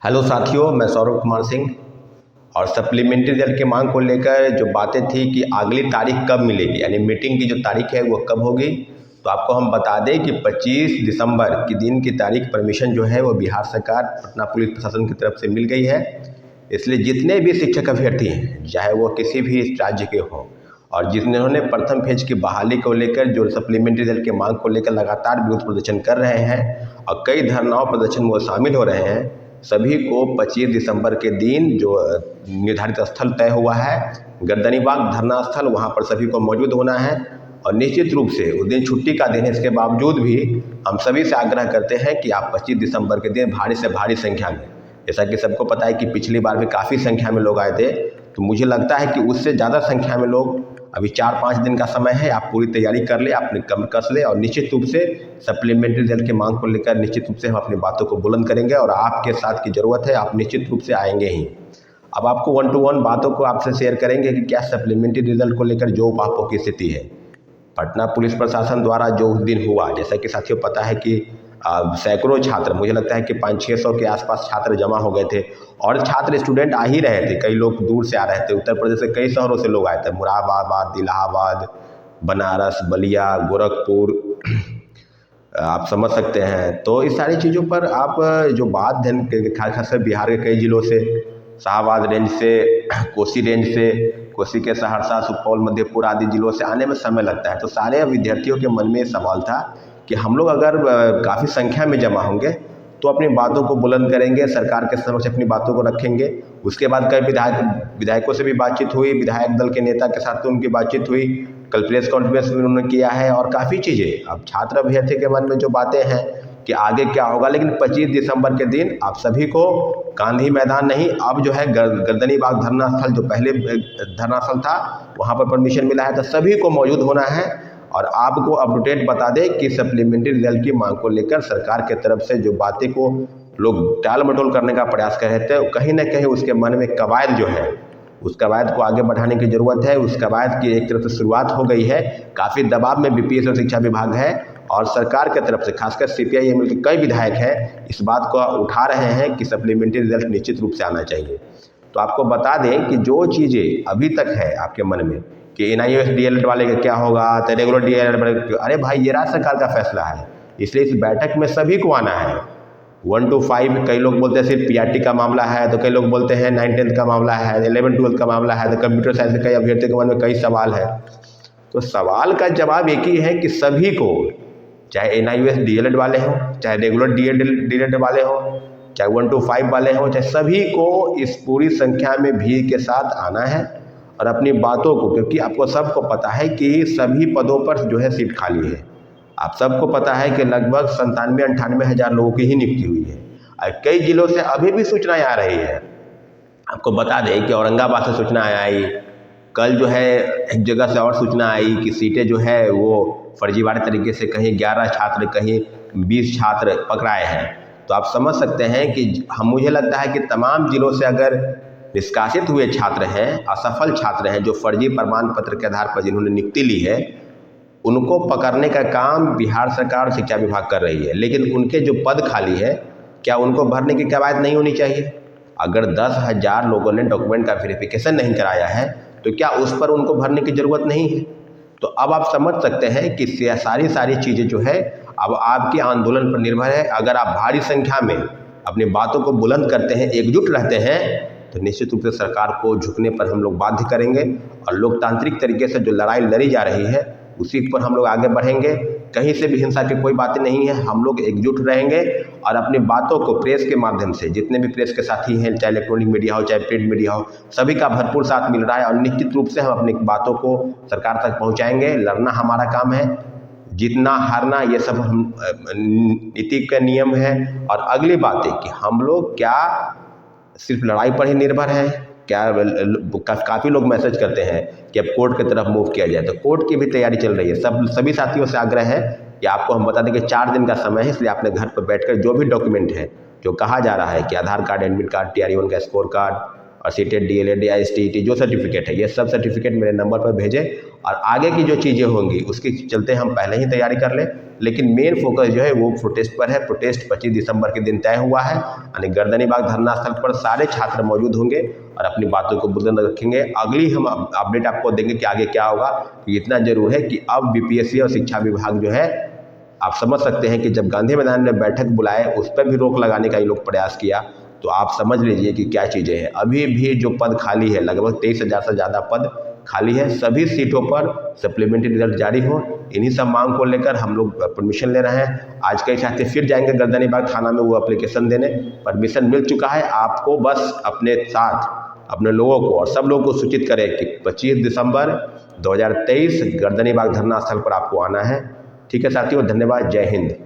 Hello साथियों, मैं सौरभ कुमार सिंह। और सप्लीमेंट्री रिजल्ट की मांग को लेकर जो बातें थी कि अगली तारीख कब मिलेगी, यानी मीटिंग की जो तारीख है वो कब होगी, तो आपको हम बता दें कि 25 दिसंबर की दिन की तारीख परमिशन जो है वो बिहार सरकार पटना पुलिस प्रशासन की तरफ से मिल गई है। इसलिए जितने भी शिक्षक अभ्यर्थी हैं, चाहे वो किसी भी राज्य के हों, और जिन्होंने प्रथम फेज की बहाली को लेकर जो सप्लीमेंट्री रिजल्ट की मांग को लेकर लगातार विरोध प्रदर्शन कर रहे हैं और कई धरनाओं प्रदर्शन में वो शामिल हो रहे हैं, सभी को 25 दिसंबर के दिन जो निर्धारित स्थल तय हुआ है, गर्दनीबाग धरना स्थल, वहाँ पर सभी को मौजूद होना है। और निश्चित रूप से उस दिन छुट्टी का दिन है, इसके बावजूद भी हम सभी से आग्रह करते हैं कि आप 25 दिसंबर के दिन भारी से भारी संख्या में, जैसा कि सबको पता है कि पिछली बार भी काफ़ी संख्या में लोग आए थे, तो मुझे लगता है कि उससे ज़्यादा संख्या में लोग, अभी 4-5 दिन का समय है, आप पूरी तैयारी कर ले, अपने कमर कस ले और निश्चित रूप से सप्लीमेंट्री रिजल्ट की मांग को लेकर निश्चित रूप से हम अपनी बातों को बुलंद करेंगे और आपके साथ की ज़रूरत है, आप निश्चित रूप से आएंगे ही। अब आपको 1 to 1 बातों को आपसे शेयर करेंगे कि क्या सप्लीमेंट्री रिजल्ट को लेकर जो पापों की स्थिति है। पटना पुलिस प्रशासन द्वारा जो उस दिन हुआ, जैसा कि साथियों पता है कि सैकड़ों छात्र, मुझे लगता है कि 500-600 के आसपास छात्र जमा हो गए थे और छात्र स्टूडेंट आ ही रहे थे। कई लोग दूर से आ रहे थे, उत्तर प्रदेश से कई शहरों से लोग आए थे, मुरादाबाद, इलाहाबाद, बनारस, बलिया, गोरखपुर, आप समझ सकते हैं। तो इस सारी चीज़ों पर आप जो बात ध्यान, खासकर बिहार के कई जिलों से, शाहबाद रेंज से, कोसी रेंज से, कोसी के सहरसा, सुपौल, मधेपुरा आदि जिलों से आने में समय लगता है। तो सारे विद्यार्थियों के मन में ये सवाल था कि हम लोग अगर काफ़ी संख्या में जमा होंगे तो अपनी बातों को बुलंद करेंगे, सरकार के समक्ष अपनी बातों को रखेंगे। उसके बाद कई विधायकों से भी बातचीत हुई, विधायक दल के नेता के साथ तो उनकी बातचीत हुई, कल प्रेस कॉन्फ्रेंस में उन्होंने किया है और काफ़ी चीज़ें। अब छात्र अभ्यर्थी के मन में जो बातें हैं कि आगे क्या होगा, लेकिन 25 दिसंबर के दिन आप सभी को गांधी मैदान नहीं, अब जो है गर्दनीबाग धरना स्थल, जो पहले धरना स्थल था, वहाँ पर परमिशन मिला है, तो सभी को मौजूद होना है। और आपको अपडेट बता दें कि सप्लीमेंट्री रिजल्ट की मांग को लेकर सरकार के तरफ से जो बातें को लोग टाल मटोल करने का प्रयास कर रहे थे, कहीं ना कहीं उसके मन में कवायद जो है, उस कवायद को आगे बढ़ाने की ज़रूरत है। उस कवायद की एक तरफ से शुरुआत हो गई है, काफ़ी दबाव में बीपीएस और शिक्षा विभाग है और सरकार के तरफ से खासकर सीपीआई-एमएल के कई विधायक हैं, इस बात को उठा रहे हैं कि सप्लीमेंट्री रिजल्ट निश्चित रूप से आना चाहिए। तो आपको बता दें कि जो चीज़ें अभी तक है आपके मन में कि एनआईओएस डीएलएड वाले का क्या होगा, तो रेगुलर डीएलएड, अरे भाई ये राज्य सरकार का फैसला है, इसलिए इस बैठक में सभी को आना है। 1 to 5, कई लोग बोलते हैं सिर्फ पीआरटी का मामला है, तो कई लोग बोलते हैं 9-10 का मामला है, 11-12 का मामला है, तो कंप्यूटर साइंस के कई अभ्यर्थी के मन में कई सवाल है। तो सवाल का जवाब एक ही है कि सभी को, चाहे एनआईओएस डीएलएड वाले हों, चाहे रेगुलर डीएलएड वाले हों, चाहे 1 to 5 वाले हों, चाहे सभी को इस पूरी संख्या में भीड़ के साथ आना है और अपनी बातों को, क्योंकि आपको सबको पता है कि सभी पदों पर जो है सीट खाली है। आप सबको पता है कि लगभग 97-98 हज़ार लोगों की ही नियुक्ति हुई है और कई जिलों से अभी भी सूचनाएं आ रही है। आपको बता दें कि औरंगाबाद से सूचना आई, कल जो है एक जगह से और सूचना आई कि सीटें जो है वो फर्जीवाड़े तरीके से कहीं 11 छात्र, कहीं 20 छात्र पकड़ाए हैं। तो आप समझ सकते हैं कि मुझे लगता है कि तमाम जिलों से अगर निष्कासित हुए छात्र हैं, असफल छात्र हैं, जो फर्जी प्रमाण पत्र के आधार पर जिन्होंने नियुक्ति ली है, उनको पकड़ने का काम बिहार सरकार और शिक्षा विभाग कर रही है। लेकिन उनके जो पद खाली है, क्या उनको भरने की कवायद नहीं होनी चाहिए? अगर 10,000 लोगों ने डॉक्यूमेंट का वेरिफिकेशन नहीं कराया है, तो क्या उस पर उनको भरने की ज़रूरत नहीं है? तो अब आप समझ सकते हैं कि सारी चीज़ें जो है अब आपके आंदोलन पर निर्भर है। अगर आप भारी संख्या में अपनी बातों को बुलंद करते हैं, एकजुट रहते हैं, तो निश्चित रूप से सरकार को झुकने पर हम लोग बाध्य करेंगे और लोकतांत्रिक तरीके से जो लड़ाई लड़ी जा रही है उसी पर हम लोग आगे बढ़ेंगे। कहीं से भी हिंसा की कोई बातें नहीं है, हम लोग एकजुट रहेंगे और अपनी बातों को प्रेस के माध्यम से, जितने भी प्रेस के साथी हैं, चाहे इलेक्ट्रॉनिक मीडिया हो, चाहे प्रिंट मीडिया हो, सभी का भरपूर साथ मिल रहा है और निश्चित रूप से हम अपनी बातों को सरकार तक पहुँचाएँगे। लड़ना हमारा काम है, जीतना हारना ये सब हम नीति का नियम है। और अगली बात है कि हम लोग क्या सिर्फ लड़ाई पर ही निर्भर है क्या? काफ़ी लोग मैसेज करते हैं कि अब कोर्ट की तरफ मूव किया जाए, तो कोर्ट की भी तैयारी चल रही है। सभी साथियों से आग्रह है कि आपको हम बता दें कि 4 दिन का समय है, इसलिए अपने घर पर बैठकर जो भी डॉक्यूमेंट है, जो कहा जा रहा है कि आधार कार्ड, एडमिट कार्ड, TRE-1 का स्कोर कार्ड और सीटेट, डीएलएड या STET जो सर्टिफिकेट है, ये सब सर्टिफिकेट मेरे नंबर पर भेजें और आगे की जो चीज़ें होंगी उसके चलते हम पहले ही तैयारी कर लें। लेकिन मेन फोकस जो है वो प्रोटेस्ट पर है। प्रोटेस्ट 25 दिसंबर के दिन तय हुआ है, यानी गर्दनी बाग धरना स्थल पर सारे छात्र मौजूद होंगे और अपनी बातों को बुलंद रखेंगे। अगली हम अपडेट आपको देंगे कि आगे क्या होगा। इतना जरूर है कि अब बीपीएससी और शिक्षा विभाग जो है, आप समझ सकते हैं कि जब गांधी मैदान में बैठक बुलाए उस पर भी रोक लगाने का ये लोग प्रयास किया, तो आप समझ लीजिए कि क्या चीज़ें हैं। अभी भी जो पद खाली है, लगभग 23,000 से ज़्यादा पद खाली है। सभी सीटों पर सप्लीमेंट्री रिजल्ट जारी हो, इन्हीं सब मांग को लेकर हम लोग परमिशन ले रहे हैं। आज कई छात्र फिर जाएंगे गर्दनी बाग थाना में वो एप्लीकेशन देने। परमिशन मिल चुका है। आपको बस अपने साथ अपने लोगों को और सब लोगों को सूचित करें कि 25 दिसंबर 2023 गर्दनी बाग धरना स्थल पर आपको आना है। ठीक है साथियों, धन्यवाद। जय हिंद।